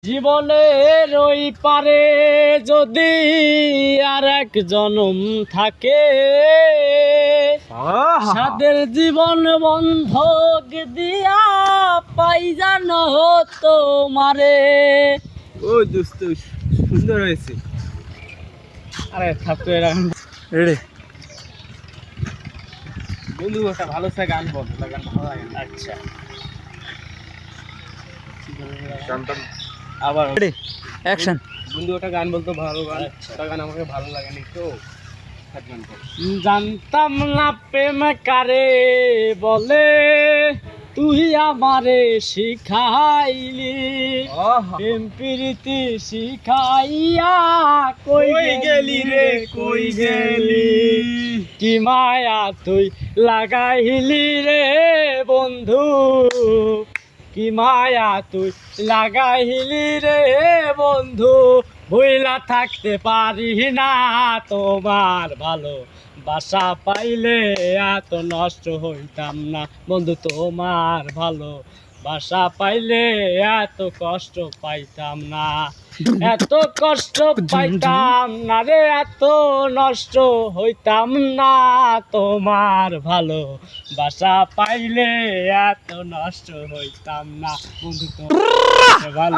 জীবনের ওই পারে যদি আর এক জনম থাকে, সাদের জীবন বন্ধক দিয়া পাই জানো তোমারে। ও দোস্ত সুন্দর হয়েছে। আরে থাকতো এরকম রেডি বন্ধু, একটা ভালো সে গান বল, গান ভালো লাগে না। আচ্ছা আবার রেডি অ্যাকশন। বন্ধু একটা গান বলতো, ভালো গান। একটা গান আমাকে ভালো লাগেনি তো, জানতাম না প্রেম কারে বলে, তুই আমারে শিখাইলি। প্রেম প্রীতি শিখাইয়া কই গেলি রে, কই গেলি? কি মায়া তুই লাগাইলি রে বন্ধু, কি মায়া তুই লাগাইলি রে বন্ধু। ভুইলা থাকতে পারি না তোমার ভালো বাসা পাইলে এত নষ্ট হইতাম না বন্ধু। তোমার ভালো বাসা পাইলে এত কষ্ট পাইতাম না, এত কষ্ট পাইতাম না রে, এত নষ্ট হইতাম না। তোমার ভালো বাসা পাইলে এত নষ্ট হইতাম না বন্ধু। তো ভালো